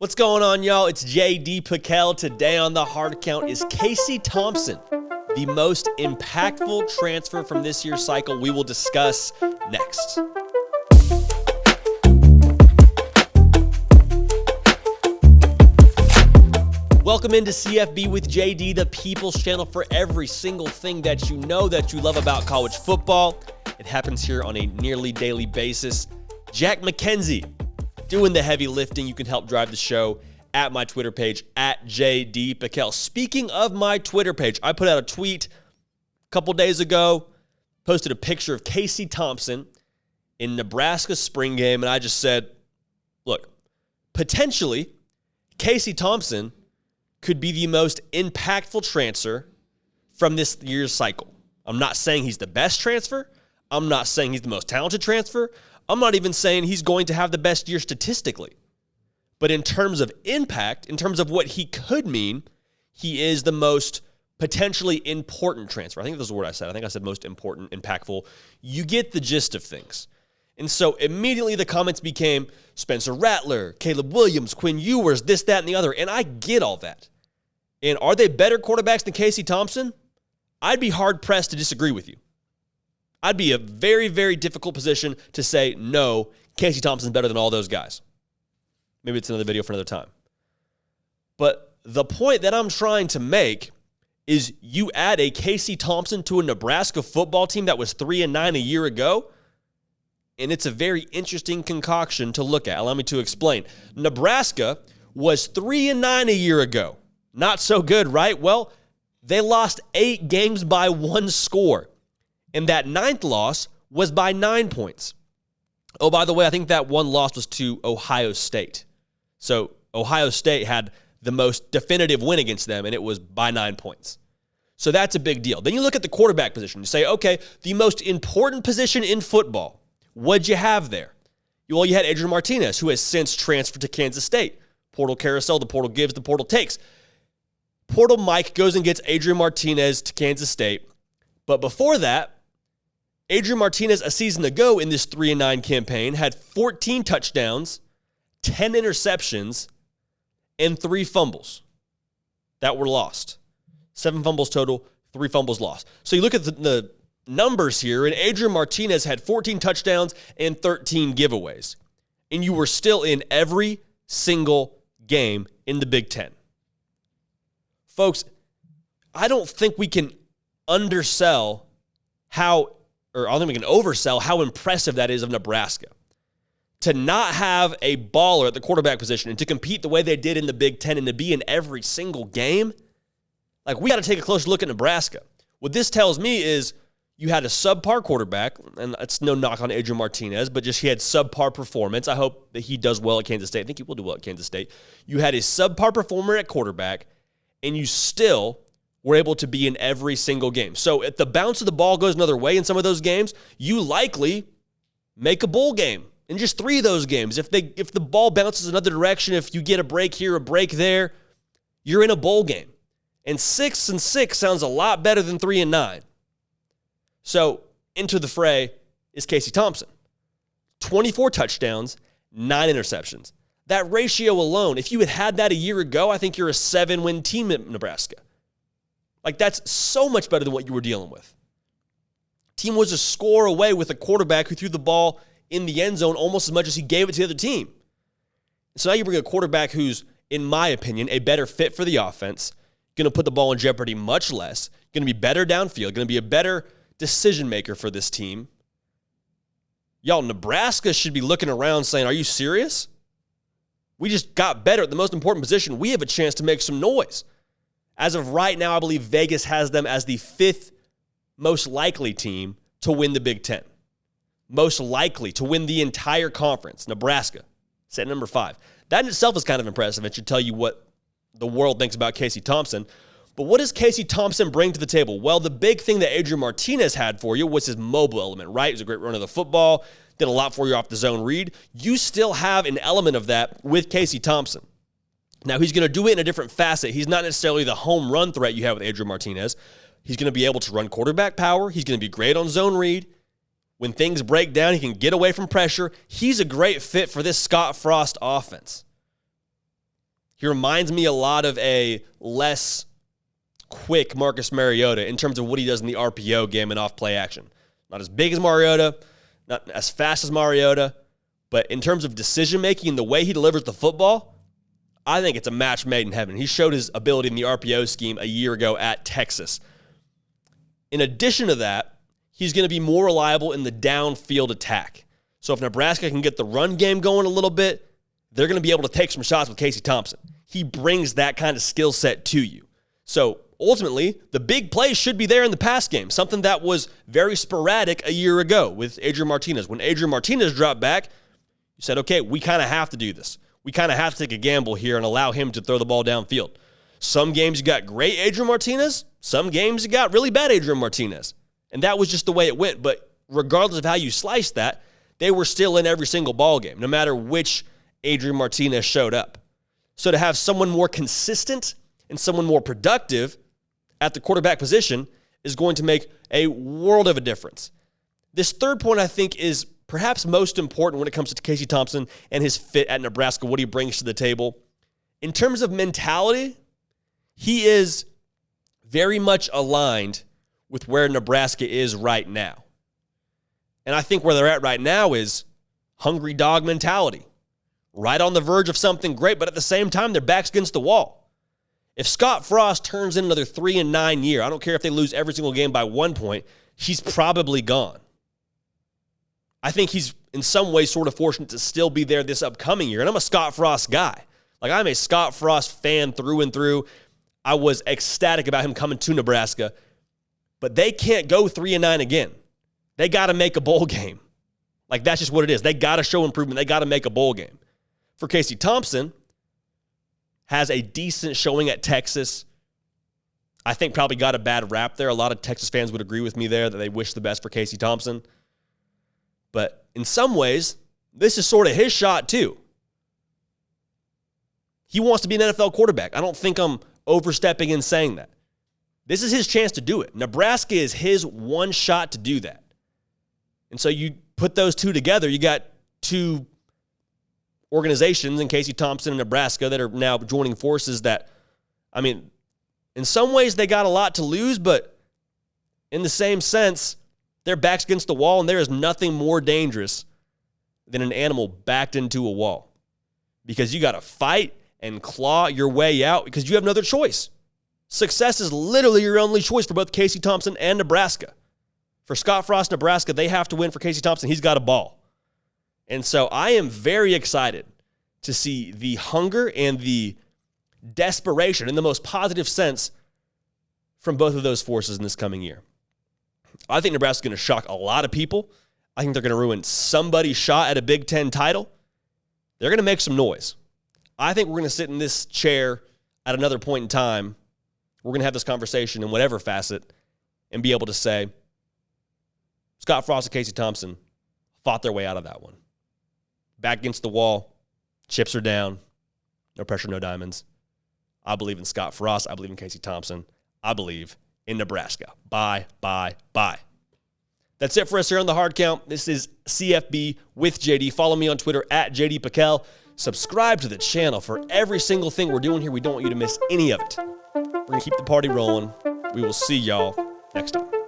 What's going on, y'all? It's JD Pickell. Today on the Hard Count is Casey Thompson, the most impactful transfer from this year's cycle. We will discuss next. Welcome into CFB with JD, the People's Channel for every single thing that you know that you love about college football. It happens here on a nearly daily basis. Jack McKenzie doing the heavy lifting. You can help drive the show at my Twitter page, at JD Pickell. Speaking of my Twitter page, I put out a tweet a couple days ago, posted a picture of Casey Thompson in Nebraska's spring game, and I just said, look, potentially Casey Thompson could be the most impactful transfer from this year's cycle. I'm not saying he's the best transfer. I'm not saying he's the most talented transfer. I'm not even saying he's going to have the best year statistically. But in terms of impact, in terms of what he could mean, he is the most potentially important transfer. I think that's the word I said. I think I said most important, impactful. You get the gist of things. And so immediately the comments became Spencer Rattler, Caleb Williams, Quinn Ewers, this, that, and the other. And I get all that. And are they better quarterbacks than Casey Thompson? I'd be hard-pressed to disagree with you. I'd be a very, very difficult position to say, no, Casey Thompson's better than all those guys. Maybe it's another video for another time. But the point that I'm trying to make is you add a Casey Thompson to a Nebraska football team that was 3-9 a year ago, and it's a very interesting concoction to look at. Allow me to explain. Nebraska was 3-9 a year ago. Not so good, right? Well, they lost 8 games by 1 score. And that 9th loss was by 9 points. Oh, by the way, I think that one loss was to Ohio State. So Ohio State had the most definitive win against them, and it was by 9 points. So that's a big deal. Then you look at the quarterback position. You say, okay, the most important position in football. What'd you have there? Well, you had Adrian Martinez, who has since transferred to Kansas State. Portal carousel, the portal gives, the portal takes. Portal Mike goes and gets Adrian Martinez to Kansas State. But before that, Adrian Martinez, a season ago in this 3-9 campaign, had 14 touchdowns, 10 interceptions, and 3 fumbles that were lost. 7 fumbles total, 3 fumbles lost. So you look at the numbers here, and Adrian Martinez had 14 touchdowns and 13 giveaways. And you were still in every single game in the Big Ten. Folks, I don't think we can oversell how impressive that is of Nebraska. To not have a baller at the quarterback position and to compete the way they did in the Big Ten and to be in every single game, like, we got to take a closer look at Nebraska. What this tells me is you had a subpar quarterback, and it's no knock on Adrian Martinez, but just he had subpar performance. I hope that he does well at Kansas State. I think he will do well at Kansas State. You had a subpar performer at quarterback, and you still were able to be in every single game. So if the bounce of the ball goes another way in some of those games, you likely make a bowl game in just 3 of those games. If the ball bounces another direction, if you get a break here, a break there, you're in a bowl game. And 6-6 sounds a lot better than 3-9. So into the fray is Casey Thompson. 24 touchdowns, 9 interceptions. That ratio alone, if you had that a year ago, I think you're a 7-win team at Nebraska. Like, that's so much better than what you were dealing with. Team was a score away with a quarterback who threw the ball in the end zone almost as much as he gave it to the other team. So now you bring a quarterback who's, in my opinion, a better fit for the offense, going to put the ball in jeopardy much less, going to be better downfield, going to be a better decision maker for this team. Y'all, Nebraska should be looking around saying, are you serious? We just got better at the most important position. We have a chance to make some noise. As of right now, I believe Vegas has them as the 5th most likely team to win the Big Ten. Most likely to win the entire conference. Nebraska, set number 5. That in itself is kind of impressive. It should tell you what the world thinks about Casey Thompson. But what does Casey Thompson bring to the table? Well, the big thing that Adrian Martinez had for you was his mobile element, right? He was a great runner of the football, did a lot for you off the zone read. You still have an element of that with Casey Thompson. Now, he's going to do it in a different facet. He's not necessarily the home run threat you have with Adrian Martinez. He's going to be able to run quarterback power. He's going to be great on zone read. When things break down, he can get away from pressure. He's a great fit for this Scott Frost offense. He reminds me a lot of a less quick Marcus Mariota in terms of what he does in the RPO game and off play action. Not as big as Mariota, not as fast as Mariota, but in terms of decision making and the way he delivers the football, I think it's a match made in heaven. He showed his ability in the RPO scheme a year ago at Texas. In addition to that, he's going to be more reliable in the downfield attack. So if Nebraska can get the run game going a little bit, they're going to be able to take some shots with Casey Thompson. He brings that kind of skill set to you. So ultimately, the big play should be there in the pass game, something that was very sporadic a year ago with Adrian Martinez. When Adrian Martinez dropped back, you said, okay, we kind of have to do this. We kind of have to take a gamble here and allow him to throw the ball downfield. Some games you got great Adrian Martinez. Some games you got really bad Adrian Martinez. And that was just the way it went. But regardless of how you slice that, they were still in every single ball game, no matter which Adrian Martinez showed up. So to have someone more consistent and someone more productive at the quarterback position is going to make a world of a difference. This third point, I think, is perhaps most important when it comes to Casey Thompson and his fit at Nebraska, what he brings to the table. In terms of mentality, he is very much aligned with where Nebraska is right now. And I think where they're at right now is hungry dog mentality. Right on the verge of something great, but at the same time, their back's against the wall. If Scott Frost turns in another 3-9 year, I don't care if they lose every single game by 1 point, he's probably gone. I think he's in some ways sort of fortunate to still be there this upcoming year. And I'm a Scott Frost guy. Like, I'm a Scott Frost fan through and through. I was ecstatic about him coming to Nebraska. But they can't go 3-9 again. They got to make a bowl game. Like, that's just what it is. They got to show improvement. They got to make a bowl game. For Casey Thompson, has a decent showing at Texas. I think probably got a bad rap there. A lot of Texas fans would agree with me there that they wish the best for Casey Thompson. But in some ways, this is sort of his shot too. He wants to be an NFL quarterback. I don't think I'm overstepping in saying that. This is his chance to do it. Nebraska is his one shot to do that. And so you put those two together, you got two organizations in Casey Thompson and Nebraska that are now joining forces that, I mean, in some ways they got a lot to lose, but in the same sense, their back's against the wall, and there is nothing more dangerous than an animal backed into a wall because you got to fight and claw your way out because you have no other choice. Success is literally your only choice for both Casey Thompson and Nebraska. For Scott Frost, Nebraska, they have to win. For Casey Thompson, he's got a ball. And so I am very excited to see the hunger and the desperation in the most positive sense from both of those forces in this coming year. I think Nebraska's going to shock a lot of people. I think they're going to ruin somebody's shot at a Big Ten title. They're going to make some noise. I think we're going to sit in this chair at another point in time. We're going to have this conversation in whatever facet and be able to say, Scott Frost and Casey Thompson fought their way out of that one. Back against the wall, chips are down, no pressure, no diamonds. I believe in Scott Frost. I believe in Casey Thompson. I believe in Nebraska. Bye. That's it for us here on The Hard Count. This is CFB with JD. Follow me on Twitter at JD Piquel. Subscribe to the channel for every single thing we're doing here. We don't want you to miss any of it. We're going to keep the party rolling. We will see y'all next time.